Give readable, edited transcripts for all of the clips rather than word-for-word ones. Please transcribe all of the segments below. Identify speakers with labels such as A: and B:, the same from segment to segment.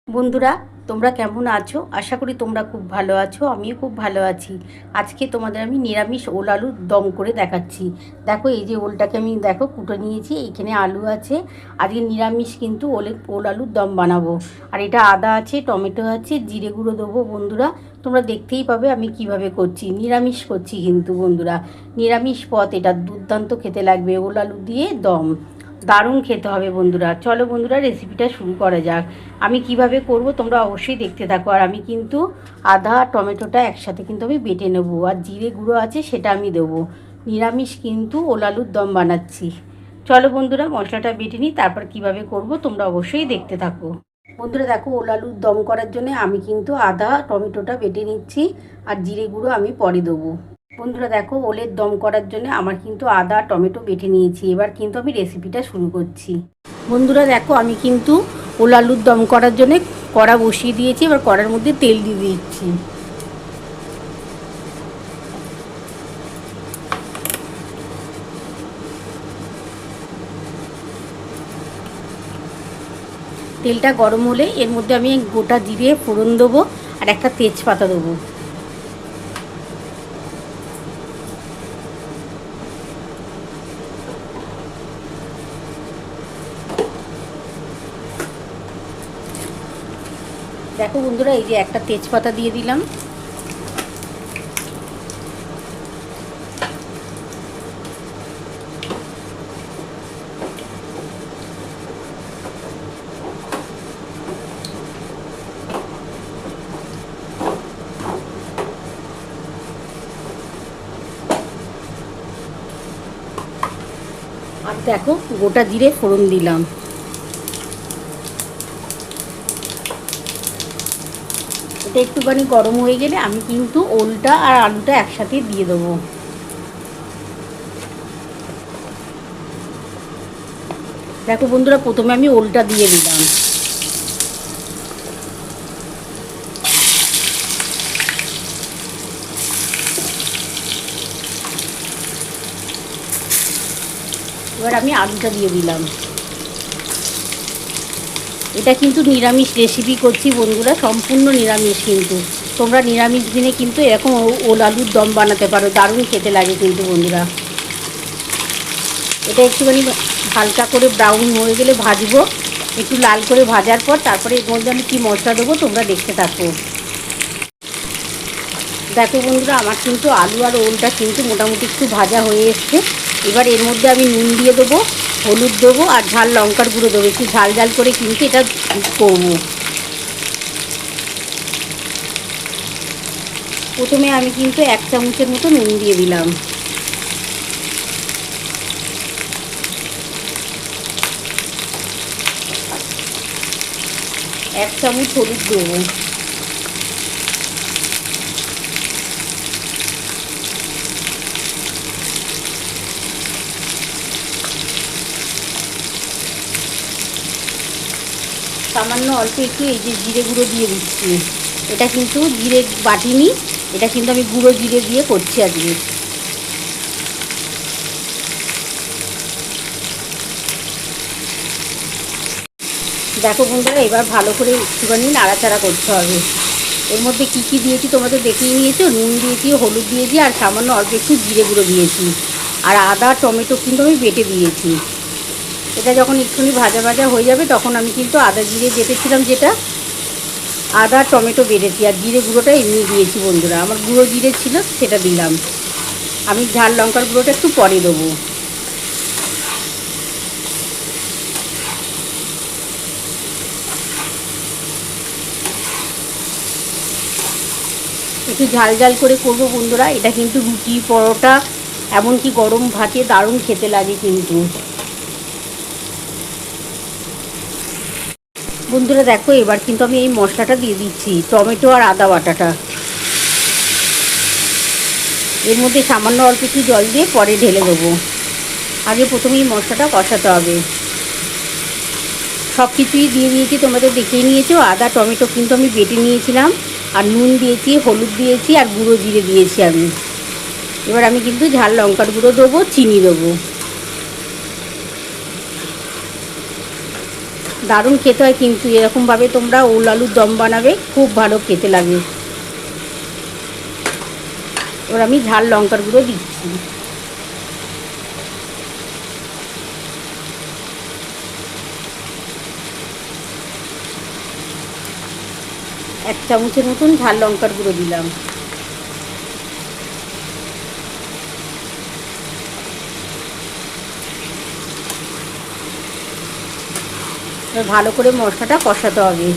A: বন্ধুরা, তোমরা কেমন আছো? আশা করি তোমরা খুব ভালো আছো। আমিও খুব ভালো আছি। আজকে তোমাদের আমি নিরামিষ ওল আলুর দম করে দেখাচ্ছি। দেখো, এই যে ওলটাকে আমি কুটে নিয়েছি। এইখানে আলু আছে। আজকে নিরামিষ কিন্তু ওল আলুর দম বানাবো। আর এটা আদা আছে, টমেটো আছে, জিরে গুঁড়ো দেবো। বন্ধুরা, তোমরা দেখতেই পাবে আমি কিভাবে করছি। নিরামিষ করছি কিন্তু বন্ধুরা, নিরামিষ পদ। এটা দুর্দান্ত খেতে লাগবে। ওল আলু দিয়ে দম দারুণ খেতে হবে বন্ধুরা। চলো বন্ধুরা, রেসিপিটা শুরু করা যাক। আমি কিভাবে করব তোমরা অবশ্যই দেখতে থাকো। আর আমি কিন্তু আদা টমেটোটা একসাথে কিন্তু আমি বেটে নেব। আর জিরে গুঁড়ো আছে, সেটা আমি দেবো। নিরামিষ কিন্তু ওল আলুর দম বানাচ্ছি। চলো বন্ধুরা, মশলাটা বেটে নিই, তারপর কিভাবে করব তোমরা অবশ্যই দেখতে থাকো। বন্ধুরা দেখো, ওল আলুর দম করার জন্য আমি কিন্তু আদা টমেটোটা বেটে নিচ্ছি। আর জিরে গুঁড়ো আমি পরে দেবো। বন্ধুরা দেখো, ওলের দম করার জন্য আমার কিন্তু আদা টমেটো বেটে নিয়েছি। এবার কিন্তু আমি রেসিপিটা শুরু করছি। বন্ধুরা দেখো, আমি কিন্তু ওল আলুর দম করার জন্য কড়া বসিয়ে দিয়েছি। এবার কড়ার মধ্যে তেল দিয়ে দিচ্ছি। তেলটা গরম হলে এর মধ্যে আমি গোটা জিরে ফোড়ন দেবো আর একটা তেজপাতা দেবো। দেখো বন্ধুরা, এই যে একটা তেজপাতা দিয়ে দিলাম। আর দেখো, গোটা জিরে ফোড়ন দিলাম। এটা একটুখানি গরম হয়ে গেলে আমি কিন্তু ওলটা আর আলুটা একসাথে দিয়ে দেবো। দেখো বন্ধুরা, প্রথমে আমি ওলটা দিয়ে দিলাম। এবার আমি আলুটা দিয়ে দিলাম। এটা কিন্তু নিরামিষ রেসিপি করছি বন্ধুরা, সম্পূর্ণ নিরামিষ। কিন্তু তোমরা নিরামিষ দিনে কিন্তু এরকম ওল আলুর দম বানাতে পারো, দারুণ খেতে লাগে কিন্তু বন্ধুরা। এটা একটুখানি হালকা করে ব্রাউন হয়ে গেলে ভাজবো। একটু লাল করে ভাজার পর তারপরে এর মধ্যে আমি কী মশলা দেবো তোমরা দেখতে থাকো। দেখো বন্ধুরা, আমার কিন্তু আলু আর ওলটা কিন্তু মোটামুটি একটু ভাজা হয়ে এসছে। এবার এর মধ্যে আমি নুন দিয়ে দেবো, হলুদ দেবো আর ঝাল লঙ্কার গুঁড়ো দেবো। একটু ঝাল ঝাল করে কিন্তু এটা করবো। প্রথমে আমি কিন্তু 1 চামচের মতো নুন দিয়ে দিলাম। এক চামচ হলুদ দেবো। সামান্য অল্প একটু এই যে জিরে গুঁড়ো দিয়ে দিচ্ছি। এটা কিন্তু জিরে বাটিনি, এটা কিন্তু আমি গুঁড়ো জিরে দিয়ে করছি আজকে। দেখো বন্ধুরা, এবার ভালো করে একটুখানি নাড়াচাড়া করতে হবে। এর মধ্যে কী কী দিয়েছি তোমাদের দেখিয়ে নিয়েছো। নুন দিয়েছি, হলুদ দিয়েছি আর সামান্য অল্প একটু জিরে গুঁড়ো দিয়েছি। আর আদা টমেটো কিন্তু আমি বেটে দিয়েছি। এটা যখন একটুখানি ভাজা ভাজা হয়ে যাবে তখন আমি কিন্তু আদা জিরে বেটেছিলাম, যেটা আদা টমেটো বেটেছি। আর জিরে গুঁড়োটা এমনি দিয়েছি বন্ধুরা, আমার গুঁড়ো জিরে ছিল সেটা দিলাম। আমি ঝাল লঙ্কার গুঁড়োটা একটু পরে দেবো। একটু ঝাল ঝাল করে করবো বন্ধুরা। এটা কিন্তু রুটি পরোটা এমনকি গরম ভাতে দারুণ খেতে লাগে কিন্তু। বন্ধুরা দেখো, এবার কিন্তু আমি এই মশলাটা দিয়ে দিচ্ছি, টমেটো আর আদা বাটাটা। এর মধ্যে সামান্য অল্প একটু জল দিয়ে পরে ঢেলে দেবো। আগে প্রথমেই মশলাটা কষাতে হবে। সব কিছুই দিয়ে দিয়েছি, তোমাদের দেখিয়ে নিয়েছো। আদা টমেটো কিন্তু আমি বেটে নিয়েছিলাম। আর নুন দিয়েছি, হলুদ দিয়েছি আর গুঁড়ো জিরে দিয়েছি আমি। এবার আমি কিন্তু ঝাল লঙ্কার গুঁড়ো দেবো, চিনি দেবো। দারুণ খেতে হয় কিন্তু, এরকমভাবে তোমরা ওল আলুর দম বানাবে, খুব ভালো খেতে লাগে। এবার আমি ঝাল লঙ্কার গুঁড়ো দিচ্ছি। এক চামচের মতন ঝাল লঙ্কার গুঁড়ো দিলাম। ভালো করে মশলাটা কষাতে হবে।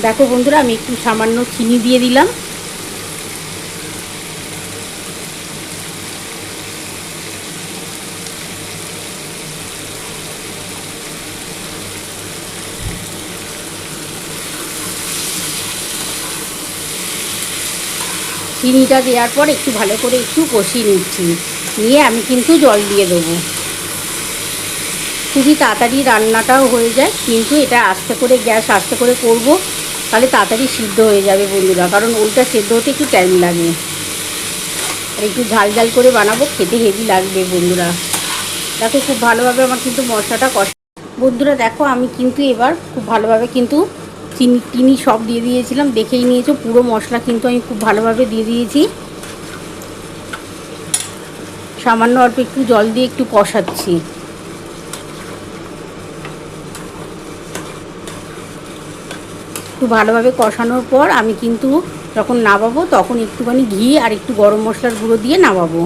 A: দেখো বন্ধুরা, আমি একটু সামান্য চিনি দিয়ে দিলাম। চিনিটা দেওয়ার পর একটু ভালো করে একটু কষিয়ে নিচ্ছি, নিয়ে আমি কিন্তু জল দিয়ে দেবো। খুবই তাড়াতাড়ি রান্নাটাও হয়ে যায়, কিন্তু এটা আস্তে করে গ্যাস আস্তে করে করব, তাহলে তাড়াতাড়ি সিদ্ধ হয়ে যাবে বন্ধুরা, কারণ ওলটা সেদ্ধ হতে একটু টাইম লাগে। আর একটু ঝাল ঝাল করে বানাবো, খেতে হেভি লাগবে বন্ধুরা। দেখো খুব ভালোভাবে আমার কিন্তু মশলাটা কষা। বন্ধুরা দেখো, আমি কিন্তু এবার খুব ভালোভাবে কিন্তু চিনি টিনি সব দিয়ে দিয়েছিলাম, দেখেই নিয়েছো, পুরো মশলা কিন্তু আমি খুব ভালোভাবে দিয়ে দিয়েছি। সামান্য অল্প একটু জল দিয়ে একটু কষাচ্ছি। একটু ভালোভাবে কষানোর পর আমি কিন্তু যখন নামাবো তখন একটুখানি ঘি আর একটু গরম মশলার গুঁড়ো দিয়ে নামাবো।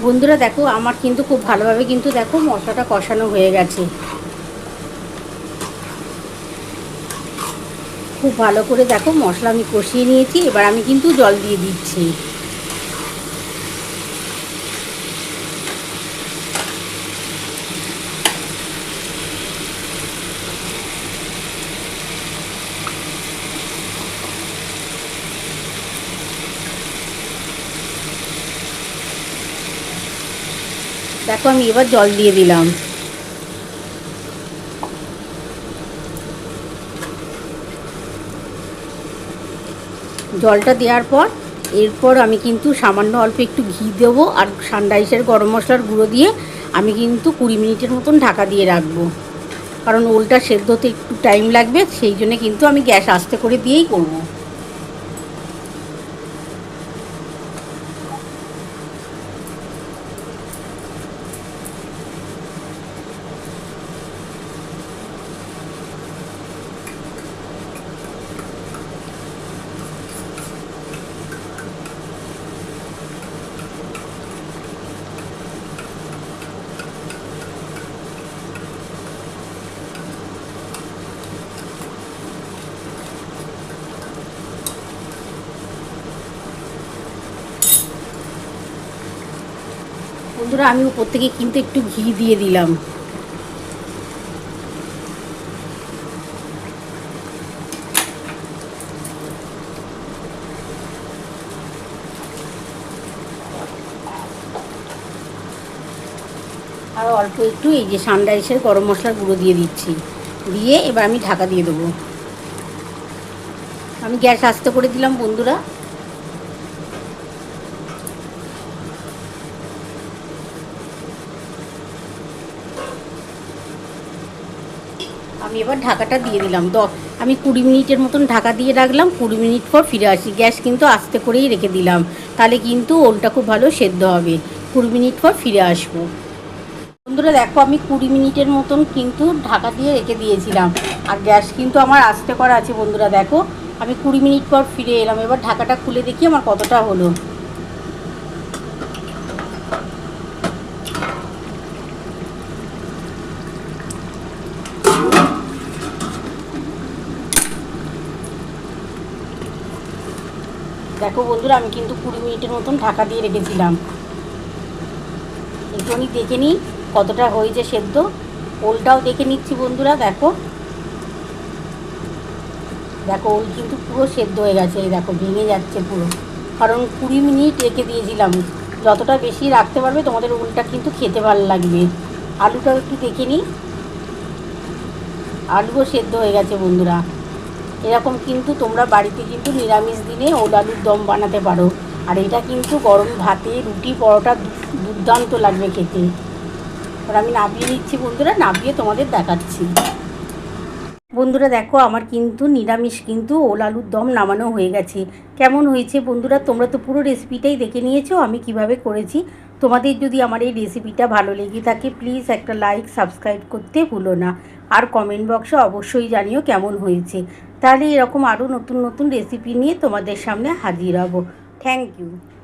A: বন্ধুরা দেখো, আমার কিন্তু খুব ভালোভাবে কিন্তু দেখো মশলাটা কষানো হয়ে গেছে। খুব ভালো করে দেখো মশলা আমি কষিয়ে নিয়েছি, এবার আমি কিন্তু জল দিয়ে দিচ্ছি। দেখো আমি এবার জল দিয়ে দিলাম। জলটা দেওয়ার পর এরপর আমি কিন্তু সামান্য অল্প একটু ঘি দেবো, আর সানরাইসের গরম মশলার গুঁড়ো দিয়ে আমি কিন্তু 20 মিনিটের মতন ঢাকা দিয়ে রাখবো, কারণ ওলটা সেদ্ধ হতে একটু টাইম লাগবে, সেই জন্য কিন্তু আমি গ্যাস আস্তে করে দিয়েই করবো। বন্ধুরা আমি উপর থেকে কিন্তু একটু ঘি দিয়ে দিলাম। আর অল্প একটু এই যে সানরাইসের গরম মশলার গুঁড়ো দিয়ে দিচ্ছি, দিয়ে এবার আমি ঢাকা দিয়ে দেবো। আমি গ্যাস আস্তে করে দিলাম বন্ধুরা। আমি এবার ঢাকাটা দিয়ে দিলাম। আমি 20 মিনিটের মতন ঢাকা দিয়ে রাখলাম, 20 মিনিট পর ফিরে আসি। গ্যাস কিন্তু আস্তে করেই রেখে দিলাম, তাহলে কিন্তু ওলটা খুব ভালো সেদ্ধ হবে। 20 মিনিট পর ফিরে আসবো। বন্ধুরা দেখো, আমি 20 মিনিটের মতন কিন্তু ঢাকা দিয়ে রেখে দিয়েছিলাম, আর গ্যাস কিন্তু আমার আস্তে করা আছে। বন্ধুরা দেখো, আমি 20 মিনিট পর ফিরে এলাম। এবার ঢাকাটা খুলে দেখি আমার কতটা হলো। দেখো বন্ধুরা, আমি কিন্তু 20 মিনিটের মতন ঢাকা দিয়ে রেখেছিলাম। একটুখানি দেখে নিই কতটা হয়েছে সেদ্ধ। ওলটাও দেখে নিচ্ছি বন্ধুরা। দেখো দেখো ওল কিন্তু পুরো সেদ্ধ হয়ে গেছে, এই দেখো ভেঙে যাচ্ছে পুরো, কারণ 20 মিনিট রেখে দিয়েছিলাম। যতটা বেশি রাখতে পারবে তোমাদের ওলটা কিন্তু খেতে ভালো লাগবে। আলুটাও একটু দেখে নিই, আলুও সেদ্ধ হয়ে গেছে বন্ধুরা। এরকম কিন্তু তোমরা বাড়িতে কিন্তু নিরামিষ দিনে ওল আলুর দম বানাতে পারো। আর এটা কিন্তু গরম ভাতে, রুটি, পরোটা দুর্দান্ত লাগবে খেতে। আর আমি নাবিয়ে নিচ্ছি বন্ধুরা, নাবিয়ে তোমাদের দেখাচ্ছি। বন্ধুরা দেখো, আমার কিন্তু নিরামিষ কিন্তু ওল আলুর দম নামানো হয়ে গেছে। কেমন হয়েছে বন্ধুরা, তোমরা তো পুরো রেসিপিটাই দেখে নিয়েছো আমি কিভাবে করেছি। তোমাদের যদি আমার এই রেসিপিটা ভালো লেগে থাকে প্লিজ একটা লাইক, সাবস্ক্রাইব করতে ভুলো না। আর কমেন্ট বক্সে অবশ্যই জানিও কেমন হয়েছে। তাহলে এরকম আরও নতুন নতুন রেসিপি নিয়ে তোমাদের সামনে হাজির হব। Thank you.